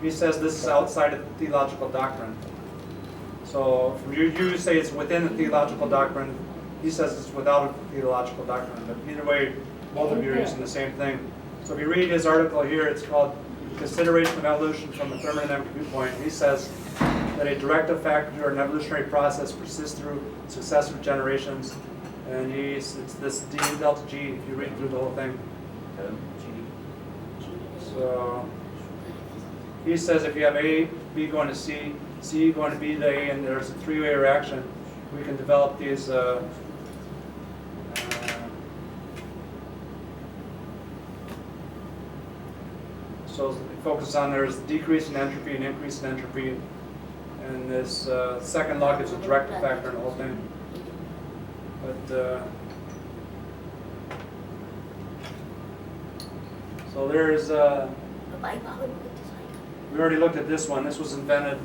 He says this is outside of the theological doctrine. So you say it's within the theological doctrine. He says it's without a theological doctrine. But either way, both of you are using the same thing. So if you read his article here, it's called Consideration of Evolution from a Thermodynamic Viewpoint. He says that a directive factor or an evolutionary process persists through successive generations. And it's this D delta G if you read through the whole thing. So he says if you have A, B going to C, C going to B to A, and there's a three-way reaction, we can develop these so focus on there's decrease in entropy and increase in entropy, and this second law gives a directive factor in the whole thing. But so there's we already looked at this one. This was invented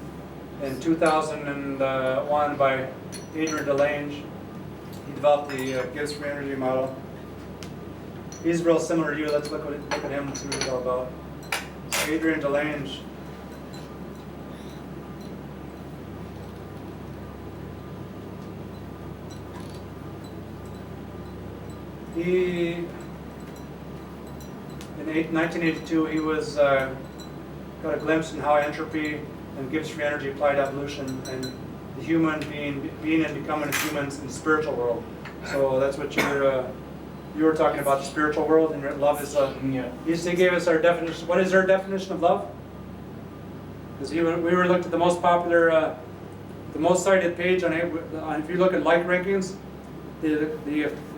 in 2001 by Adrian Delange. He developed the Gibbs free energy model. He's real similar to you. Let's look at him and see what he's all about. So Adrian Delange. He, in 1982, he was got a glimpse in how entropy and Gibbs free energy applied to evolution and the human being and becoming a human in the spiritual world. So that's what you were talking about, the spiritual world, and love is Yeah. He gave us our definition. What is our definition of love? Because we were looked at the most popular, the most cited page on if you look at like rankings, the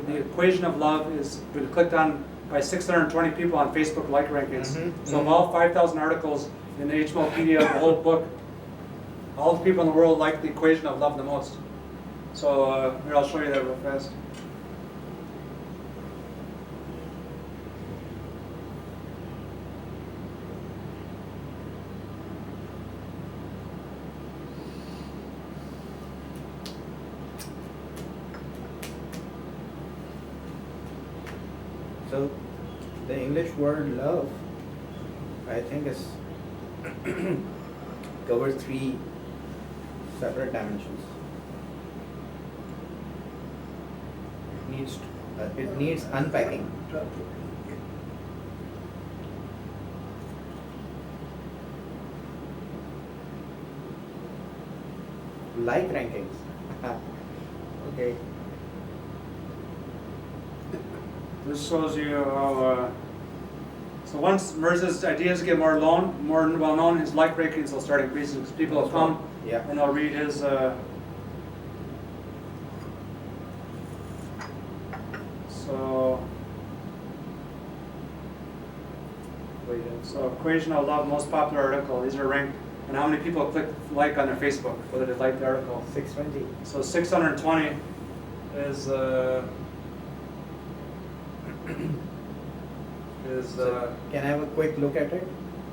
equation of love is been clicked on by 620 people on Facebook like rankings. So of all 5,000 articles in the HMOpedia, the whole book, all the people in the world like the equation of love the most. So here, I'll show you that real fast. So the English word love, I think, is covers 3 separate dimensions. It needs unpacking. Like rankings. Okay. This shows you how. So once Mirza's ideas get more well known, his like rankings will start increasing because people will come and they'll read his. So equation of love, most popular article. These are ranked, and how many people click like on their Facebook, whether they like the article. 620. So 620 is Can I have a quick look at it?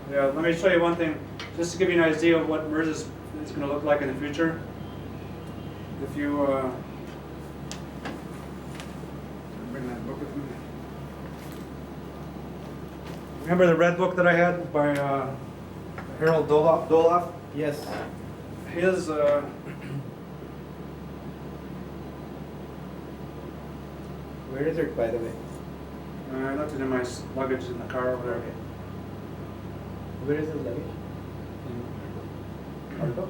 Yeah, let me show you one thing, just to give you an idea of what Mirza is going to look like in the future. If you bring that book with me. Remember the red book that I had by Harold Dolloff? Yes. His Where is it, by the way? I left it in my luggage in the car over there. Where is the luggage? Alto?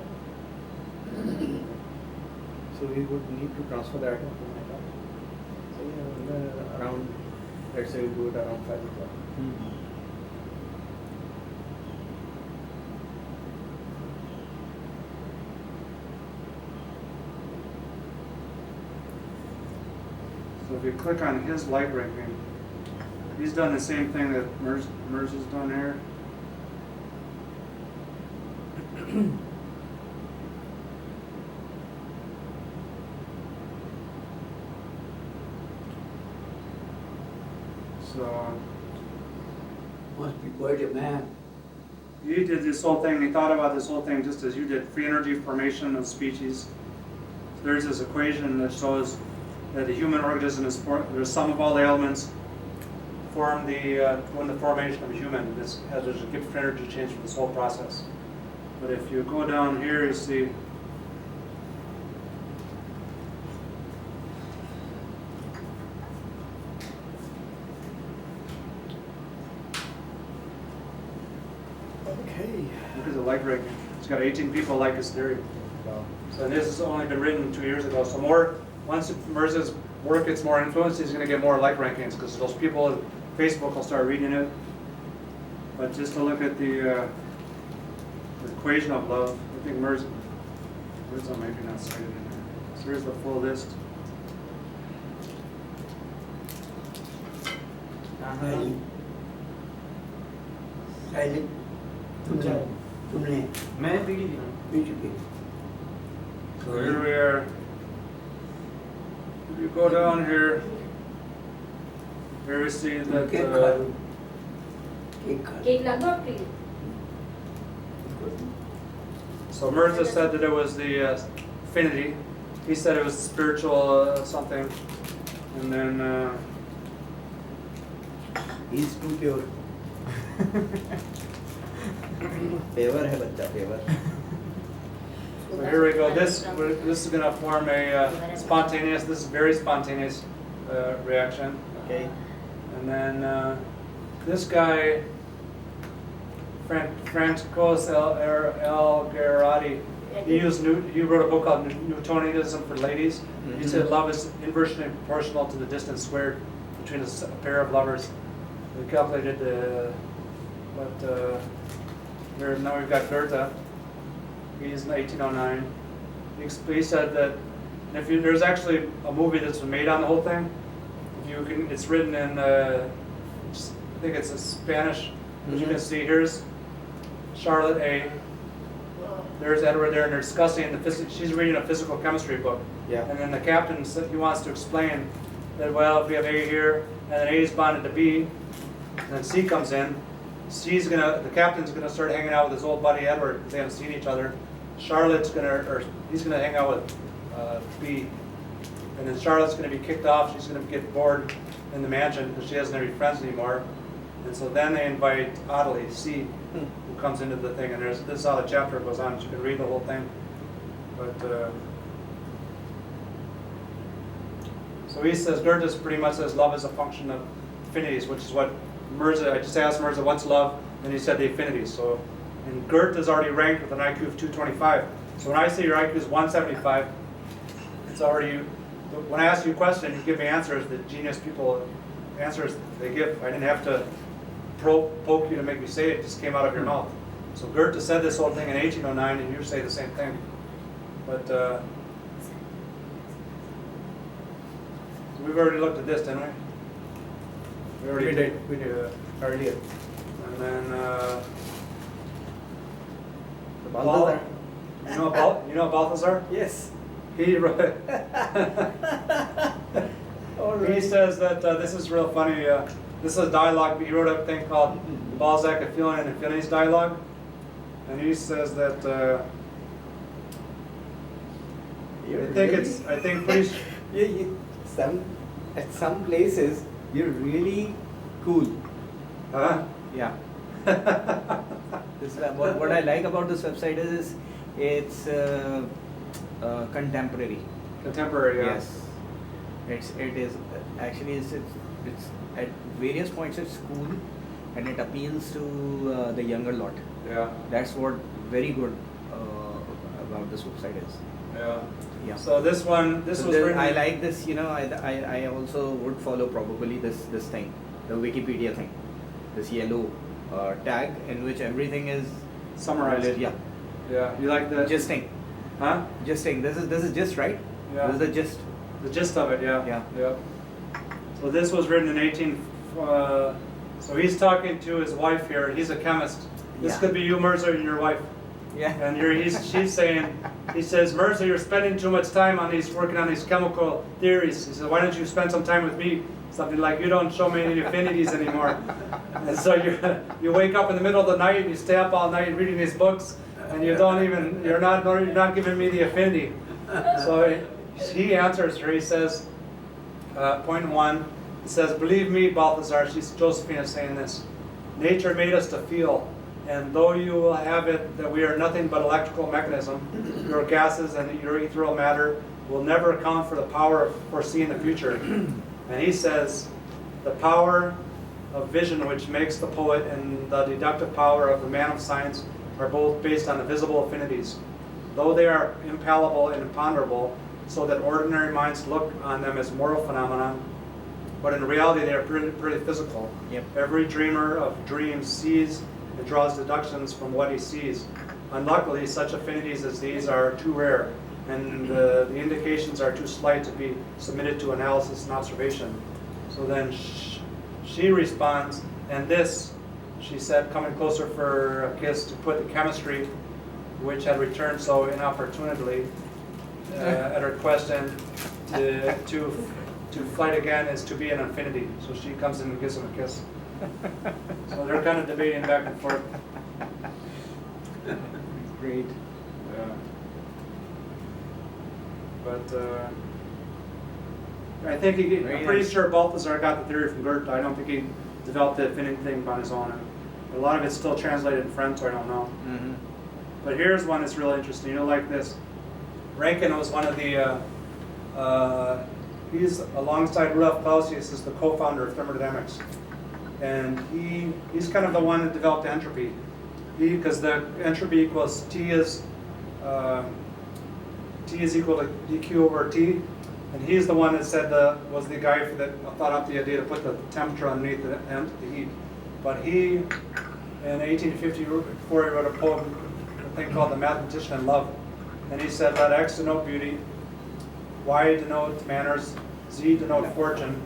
So we would need to transfer that to my car. So yeah, around, let's say we do it around 5 o'clock. So if you click on his light ranking, he's done the same thing that Mirza's done here. So Must be quite a man. he did this whole thing, he thought about this whole thing just as you did, free energy formation of species. So there's this equation that shows that the human organism is the sum of all the elements form when the formation of a human. There's a gift energy change for this whole process. But if you go down here, you see. Okay. Look at the like ranking. It's got 18 people like his theory. Wow. So this has only been written 2 years ago. So once Mirza's work gets more influence, he's going to get more like rankings because those people on Facebook will start reading it. But just to look at the equation of love, I think Mirza maybe not cited in there. So here's the full list. Silent तुमने मैं पीढ़ी P चुकी So here we are. If you go down here, we see that cake खा लो cake खा लो cake ला दो आपके लिए so Mirza said that it was the affinity. He said it was spiritual something, and then He's too pure. Pure है बच्चा pure. so here we go. This is going to form a spontaneous. This is very spontaneous reaction. Okay. And then this guy, Franciscus El Gerardi, he wrote a book called Newtonianism for Ladies. He said love is inversely proportional to the distance squared between a pair of lovers. We calculated here now we've got Goethe. He's in 1809. He said that there's actually a movie that's been made on the whole thing. It's written in I think it's a Spanish. As you can see, here's Charlotte A. There's Edward there, and they're discussing she's reading a physical chemistry book. Yeah. And then the captain said he wants to explain that, well, if we have A here, and then A is bonded to B, and then C comes in, the captain's gonna start hanging out with his old buddy Edward because they haven't seen each other. He's gonna hang out with B, and then Charlotte's gonna be kicked off. She's gonna get bored in the mansion because she doesn't have any friends anymore. And so then they invite Adelie, C, who comes into the thing, and this is how the chapter goes on. You can read the whole thing. But so he says, Goethe pretty much says love is a function of affinities, which is what Mirza, I just asked Mirza, what's love? And he said the affinities. So, and Goethe is already ranked with an IQ of 225. So when I say your IQ is 175, it's already, when I ask you a question, you give me answers that genius people, answers they give. I didn't have to poke you to make me say it, it just came out of your mouth. So Goethe said this whole thing in 1809, and you say the same thing. But we've already looked at this, didn't we? We did earlier. And then Balthazar. You know Balthazar? Yes. He wrote. He says that this is real funny. This is a dialogue. He wrote a thing called Balzac, A Feeling and Affinities Dialogue, and he says that I think pretty. At some places you're really cool. Huh? Yeah. What I like about this website is it's contemporary. Contemporary, yeah. Yes. It is actually it's at various points it's cool, and it appeals to the younger lot. Yeah. That's what very good about this website is. Yeah. Yeah. So this was written. I like this. I also would follow probably this thing, the Wikipedia thing, this yellow tag in which everything is Summarized. Yeah. Yeah. You like the Gisting. Huh? Gisting. This is gist, right? Yeah. This is the gist. The gist of it, yeah. Yeah. Yeah. So this was written in so he's talking to his wife here. He's a chemist. This Yeah. could be you, Mirza, and your wife. Yeah. And she's saying, he says, Mirza, you're spending too much time working on these chemical theories. He says, why don't you spend some time with me? Something like, you don't show me any affinities anymore. And so you wake up in the middle of the night and you stay up all night reading these books, and you're not giving me the affinity. So he answers her. He says, point 1, It says, believe me, Balthazar, Josephine is saying this, nature made us to feel, and though you will have it that we are nothing but electrical mechanism, your gases and your ethereal matter will never account for the power of foreseeing the future. And he says, the power of vision which makes the poet and the deductive power of the man of science are both based on the visible affinities. Though they are impalpable and imponderable, so that ordinary minds look on them as moral phenomena, but in reality they are pretty physical. Yep. Every dreamer of dreams sees and draws deductions from what he sees. Unluckily, such affinities as these are too rare, and the indications are too slight to be submitted to analysis and observation. So then she responds, and this, she said, coming closer for a kiss, to put the chemistry, which had returned so inopportunely at her question, to fight again is to be an infinity. So she comes in and gives him a kiss. So they're kind of debating back and forth. Great. Yeah. But I think I'm pretty sure Balthazar got the theory from Goethe. I don't think he developed the affinity thing on his own. A lot of it's still translated in French, so I don't know. Mm-hmm. But here's one that's really interesting. You'll like this. Rankine was one of the, he's alongside Rudolf Clausius is the co-founder of thermodynamics. And he's kind of the one that developed entropy. Because the entropy equals T is equal to dq over T. And he's the one that said was the guy that thought up the idea to put the temperature underneath the heat. But he, in 1854, he wrote a poem, a thing called The Mathematician in Love. And he said, let X denote beauty, Y denote manners, Z denote fortune.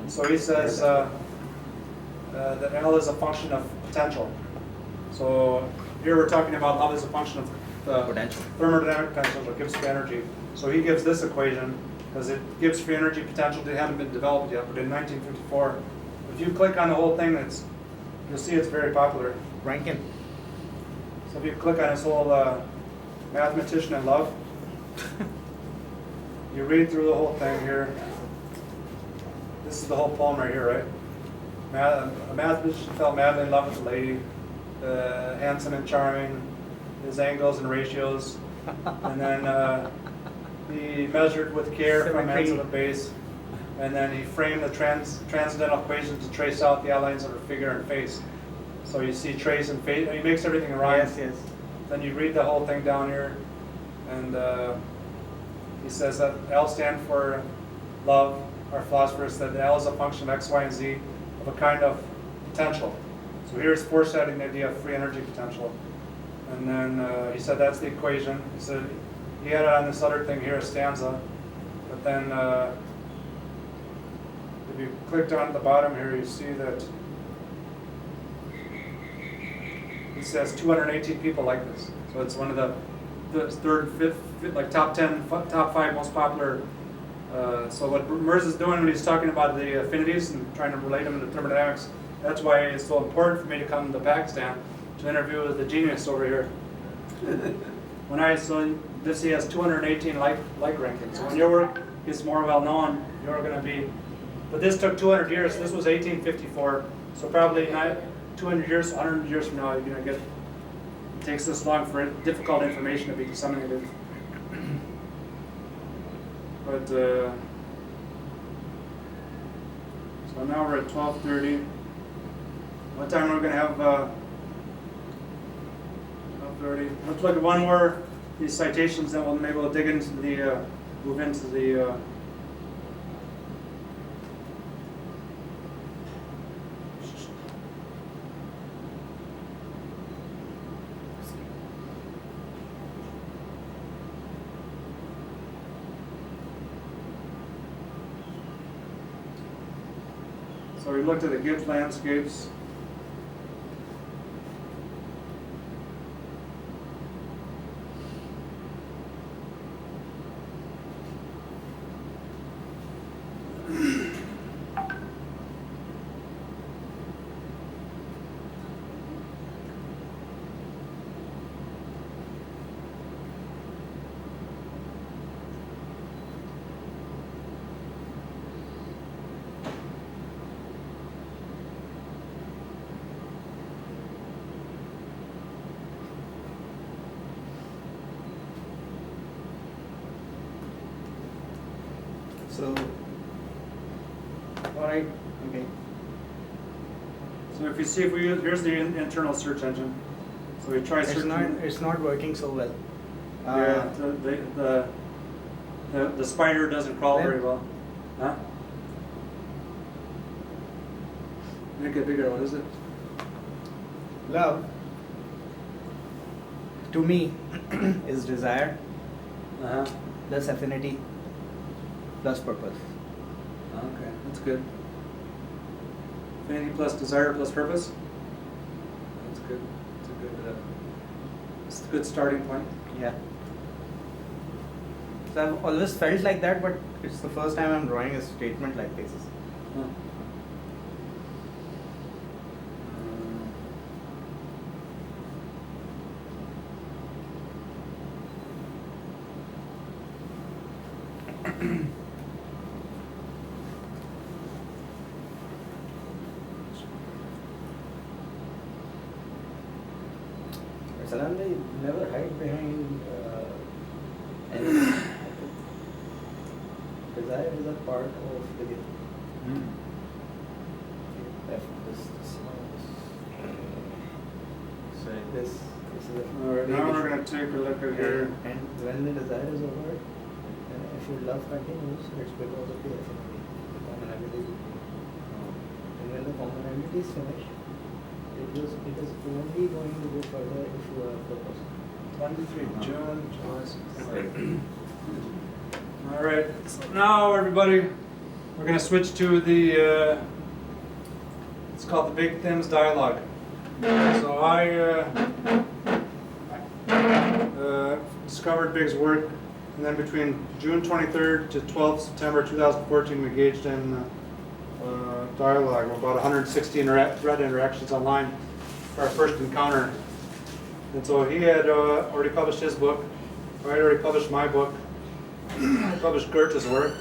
So he says that L is a function of potential. So here we're talking about love as a function of the Potential. thermodynamic potential that gives free energy. So he gives this equation because it gives free energy potential that hadn't been developed yet, but in 1954. If you click on the whole thing, you'll see it's very popular. Rankine. So if you click on his whole Mathematician in Love, you read through the whole thing here. This is the whole poem right here, right? A mathematician fell madly in love with a lady, handsome and charming, his angles and ratios, and then he measured with care from ends of the base, and then he framed the transcendental equation to trace out the outlines of her figure and face. So you see trace and face, he makes everything rhyme. Yes, yes. Then you read the whole thing down here, and he says that L stand for love. Our philosopher said that L is a function of X, Y, and Z of a kind of potential. So here's foreshadowing the idea of free energy potential. And then he said that's the equation. He said he had it on this other thing here, a stanza. But then if you click down at the bottom here, you see that he says 218 people like this. So it's one of the third, fifth, like top 10, top 5 most popular. So what Mirza is doing when he's talking about the affinities and trying to relate them to thermodynamics, that's why it's so important for me to come to Pakistan to interview the genius over here. When I saw this, he has 218 like rankings. So when your work is more well known, you're going to be. But this took 200 years. This was 1854. So probably not 200 years, 100 years from now, you're going to get. It takes this long for difficult information to be disseminated. But so now we're at 12:30. What time are we going to have? 12:30. Let's look at one more these citations, then maybe we'll dig into the move into the. So we looked at the Gibbs landscapes. So, all right, okay. So if you see, if we use, here's the internal search engine. So we try searching. It's not working so well. Yeah, the spider doesn't crawl very well. Huh? Make it bigger. What is it? Love, to me, is desire plus affinity plus purpose. Okay, that's good. Affinity plus desire plus purpose. That's good. It's a good starting point. Yeah. So I've always felt like that, but it's the first time I'm drawing a statement like this. Huh. Salam, they never hide behind anything. Desire is a part of the gift. This is a Alright, now we're going to take a look at here. And when the desire is over, if your love continues, it's because of the affinity, the commonality. And when the commonality is finished, it is only going to go further if you are the person. 23 June, July 6th. Alright, so now everybody, we're going to switch to the, it's called the Beg-Thims dialogue. So I discovered Big's work, and then between June 23rd to 12th September 2014 we engaged in dialogue of about 160 thread interactions online for our first encounter. And so he had already published his book, I had already published my book, I published Goethe's work,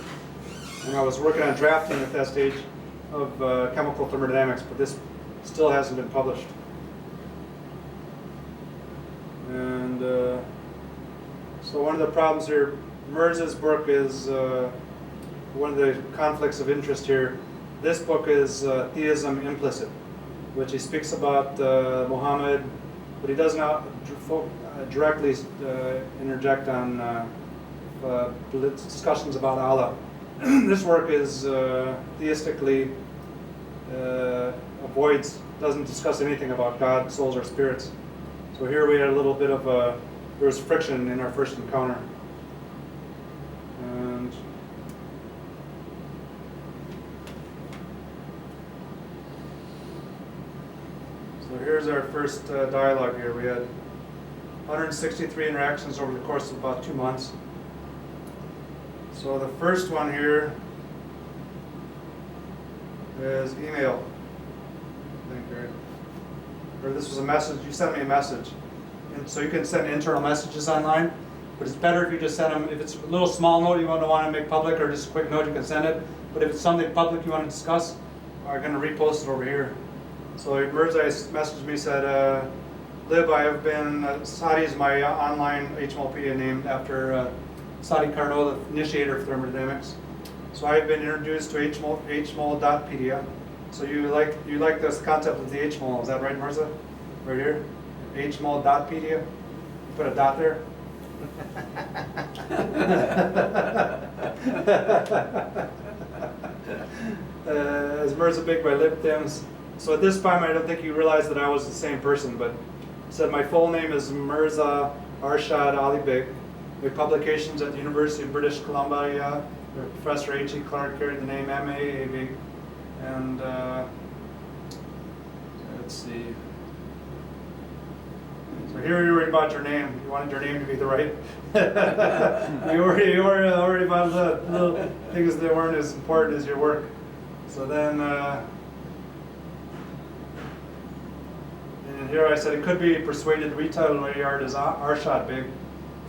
and I was working on drafting at that stage of chemical thermodynamics, but this still hasn't been published. And so one of the problems here, Mirza's book is one of the conflicts of interest here. This book is theism implicit, which he speaks about Muhammad, but he does not directly interject on discussions about Allah. This work is theistically doesn't discuss anything about God, souls, or spirits. So here we had a little bit of there was friction in our first encounter. And so here's our first dialogue here. We had 163 interactions over the course of about 2 months. So the first one here is email. I think, or this was a message. You sent me a message, and so you can send internal messages online. But it's better if you just send them. If it's a little small note you want to make public, or just a quick note, you can send it. But if it's something public you want to discuss, I'm going to repost it over here. So Mirza messaged me, said, Libb, I have been, Sadi is my online HMLpedia named after Sadi Carnot, the initiator of thermodynamics. So I've been introduced to HMOL.pedia. So you like this concept of the HMOL, is that right, Mirza? Right here? HMOL.pedia? Put a dot there? As Mirza Big by Libb-Thims. So at this time I don't think you realized that I was the same person, but said my full name is Mirza Arshad Ali Beg. My publications at the University of British Columbia, where Professor H.E. Clark carried the name M.A. Beg. And let's see. So here you were about your name. You wanted your name to be the right. you worried about the little things that weren't as important as your work. So then, and here I said it could be persuaded to retitle where you are as Arshad Beg.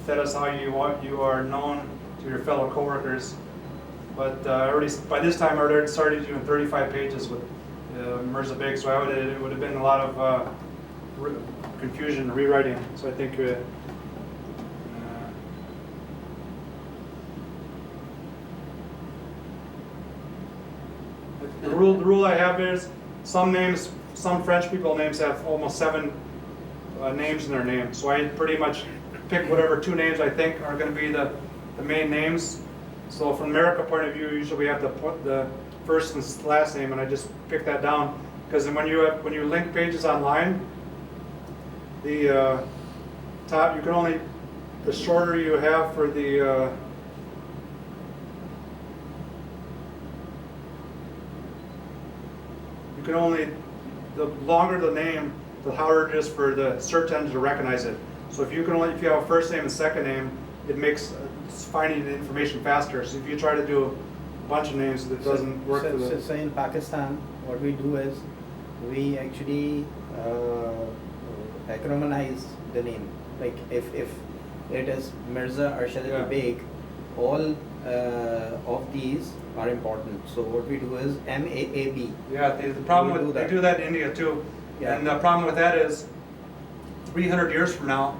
If that is how you are known to your fellow coworkers. But by this time I already started doing 35 pages with Mirza Beg, so it would have been a lot of confusion rewriting. So I think The rule I have is some names, some French people names have almost 7 names in their name. So I pretty much pick whatever 2 names I think are going to be the main names. So from America point of view, usually we have to put the first and last name, and I just pick that down because when you link pages online, the top you can only the shorter you have for the you can only the longer the name, the harder it is for the search engine to recognize it. So if you have a first name and second name, it makes finding the information faster. So if you try to do a bunch of names, it doesn't work. So in Pakistan, what we do is we actually acronymize the name. Like if it is Mirza Arshad Ali Beg, all of these are important. So what we do is MAAB. Yeah, the problem with they do that in India too. Yeah. And the problem with that is 300 years from now,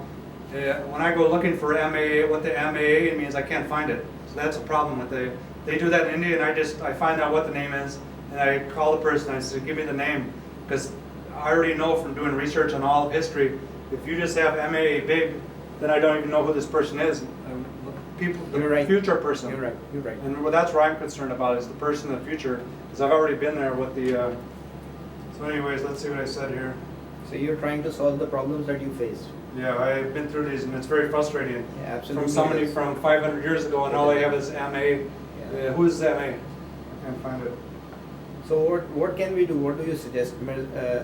when I go looking for MAA, what the MAA means, I can't find it. So that's a problem with they do that in India, and I find out what the name is, and I call the person, I say, give me the name, because I already know from doing research on all of history, if you just have MAA big, then I don't even know who this person is. Future person. You're right. And that's what I'm concerned about, is the person in the future, because I've already been there with the. So anyways, let's see what I said here. So you're trying to solve the problems that you faced. Yeah, I've been through these, and it's very frustrating. Yeah, absolutely. From somebody from 500 years ago, and all they have is MA. Yeah. Who's MA? I can't find it. So what can we do? What do you suggest?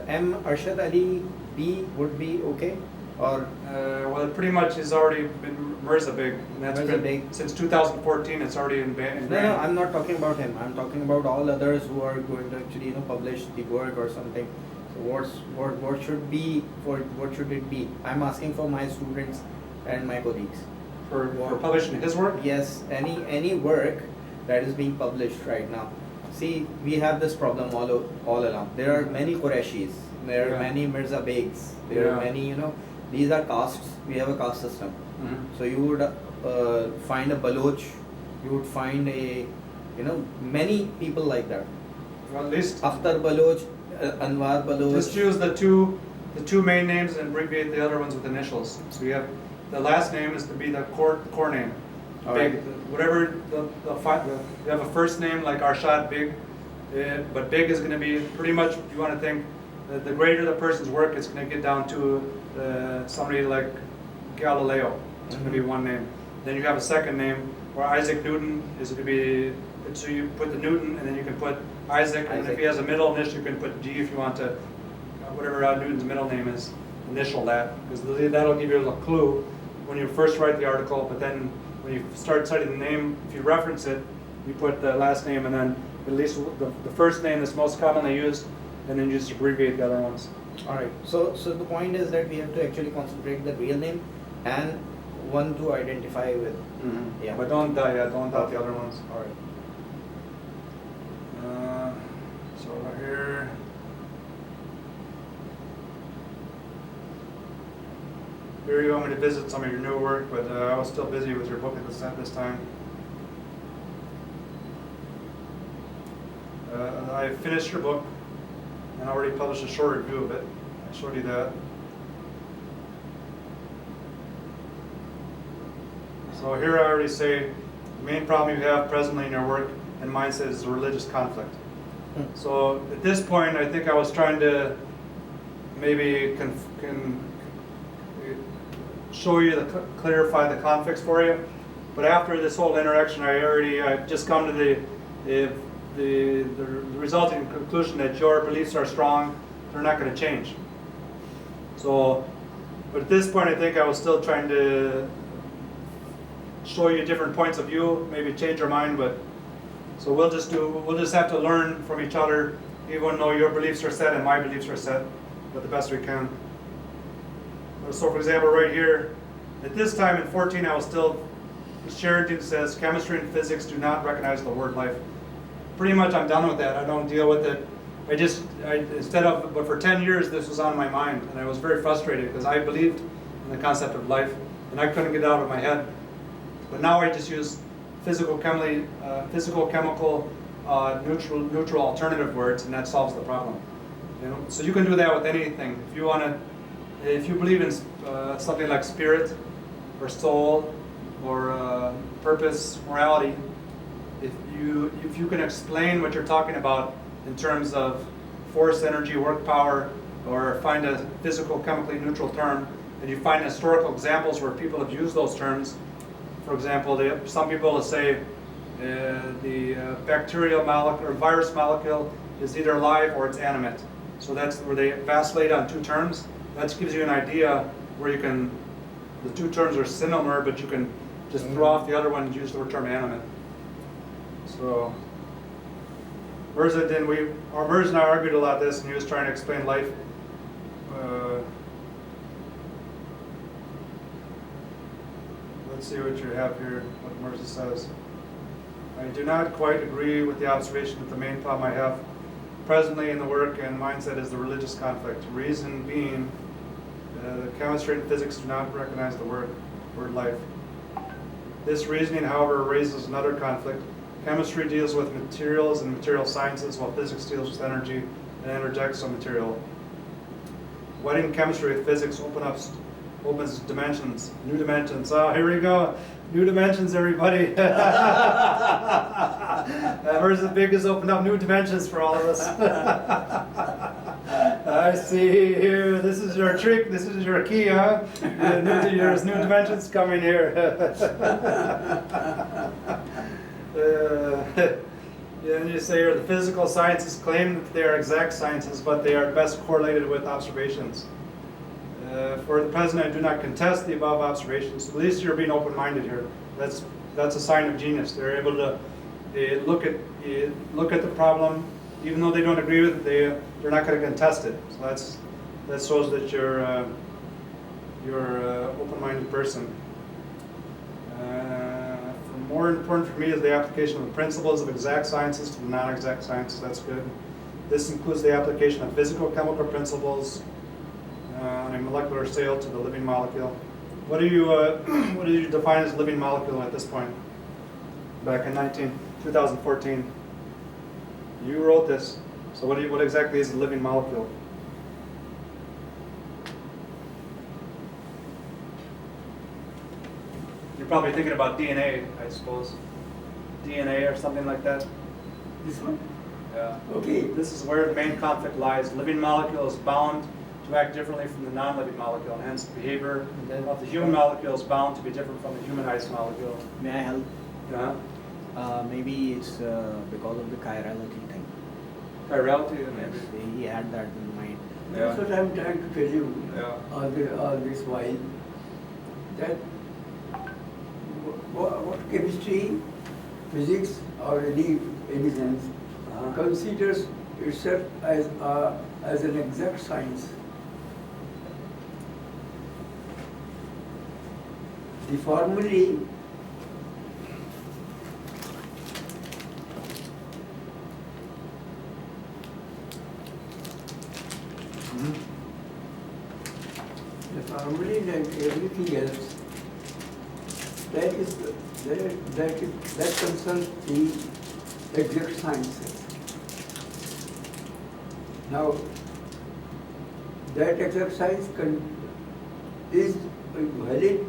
M Arshad Ali B would be okay, or well, it pretty much has already been Mirza Beg, and that's Mirza been Beg. since 2014. It's already in No, I'm not talking about him. I'm talking about all others who are going to actually publish the work or something. So what should it be? I'm asking for my students and my colleagues. For publishing his work? Yes, any work that is being published right now. See, we have this problem all along. There are many Qurayshis, there are many Mirza Begs, there are many, these are castes. We have a caste system. Mm-hmm. So you would find a Baloch, you would find many people like that. Well, at least Akhtar Baloch, Anwar Baloch. just use the two main names and abbreviate the other ones with initials. So you have the last name is to be the core name. Big, whatever you have a first name like Arshad Big, but Big is going to be pretty much, you want to think that the greater the person's work, it's going to get down to somebody like Galileo. It's going to be one name. Then you have a second name where Isaac Newton is going to be, so you put the Newton and then you can put Isaac, and if he has a middle initial, you can put G if you want to, whatever Newton's middle name is, initial that, because that'll give you a clue when you first write the article, but then when you start citing the name, if you reference it, you put the last name and then at least the first name that's most commonly used, and then you just abbreviate the other ones. All right. So the point is that we have to actually concentrate the real name and one to identify with. Mm-hmm. Yeah. But don't dot the other ones. All right. So right here. Here you want me to visit some of your new work, but I was still busy with your book at this time. I finished your book and already published a short review of it. I showed you that. So here I already say the main problem you have presently in your work and mindset is the religious conflict. So at this point, I think I was trying to maybe show you clarify the conflicts for you. But after this whole interaction, I've just come to the resulting conclusion that your beliefs are strong, they're not going to change. So, but at this point, I think I was still trying to show you different points of view, maybe change your mind, but so we'll just have to learn from each other, even though your beliefs are set and my beliefs are set, but the best we can. So for example, right here, at this time in 14, I was still, Sheridan says, chemistry and physics do not recognize the word life. Pretty much I'm done with that. I don't deal with it. But for 10 years this was on my mind, and I was very frustrated because I believed in the concept of life, and I couldn't get it out of my head. But now I just use physical-chemical neutral alternative words, and that solves the problem. You know? So you can do that with anything. If you want to, if you believe in something like spirit, or soul, or purpose, morality, if you can explain what you're talking about in terms of force, energy, work, power, or find a physical-chemically neutral term, and you find historical examples where people have used those terms. For example, some people will say the bacterial molecule or virus molecule is either alive or it's animate. So that's where they vacillate on two terms. That gives you an idea where you can, the two terms are similar, but you can just throw off the other one and use the term animate. So Mirza and I argued a lot this, and he was trying to explain life. Let's see what you have here, what Mirza says. I do not quite agree with the observation that the main problem I have presently in the work and mindset is the religious conflict. Reason being, the chemistry and physics do not recognize the word life. This reasoning, however, raises another conflict. Chemistry deals with materials and material sciences, while physics deals with energy and energetics of material. Wedding chemistry with physics opens dimensions, new dimensions. Oh, here we go. New dimensions, everybody. Mirza Big has opened up new dimensions for all of us. I see here. This is your trick. This is your key, huh? There's new dimensions coming here. And you say here the physical sciences claim that they are exact sciences, but they are best correlated with observations. For the present, I do not contest the above observations. At least you're being open-minded here. That's a sign of genius. They're able to look at the problem, even though they don't agree with it. They're not going to contest it. So that shows that you're an open-minded person. More important for me is the application of the principles of exact sciences to the non-exact sciences. That's good. This includes the application of physical-chemical principles on a molecular scale to the living molecule. What do you define as living molecule at this point? Back in 2014, you wrote this. So what exactly is a living molecule? You're probably thinking about DNA, I suppose. DNA or something like that. This one? Yeah. Okay. This is where the main conflict lies. Living molecule is bound to act differently from the non-living molecule, and hence the behavior of the human molecule is bound to be different from the humanized molecule. May I help? Yeah. Maybe it's because of the chirality thing. Chirality, maybe. He had that in mind. That's what I'm trying to tell you. Yeah. All this while. That what chemistry, physics, or any sense considers itself as an exact science. The formulae and everything else that concerns the exact sciences. Now, that exact science is valid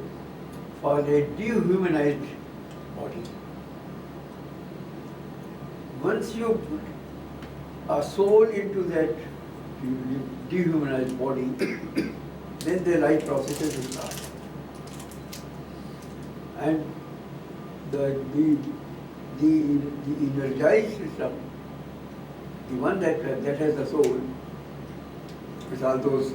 for a dehumanized body. Once you put a soul into that dehumanized body, then the life processes will start. And the energized system, the one that has the soul, with all those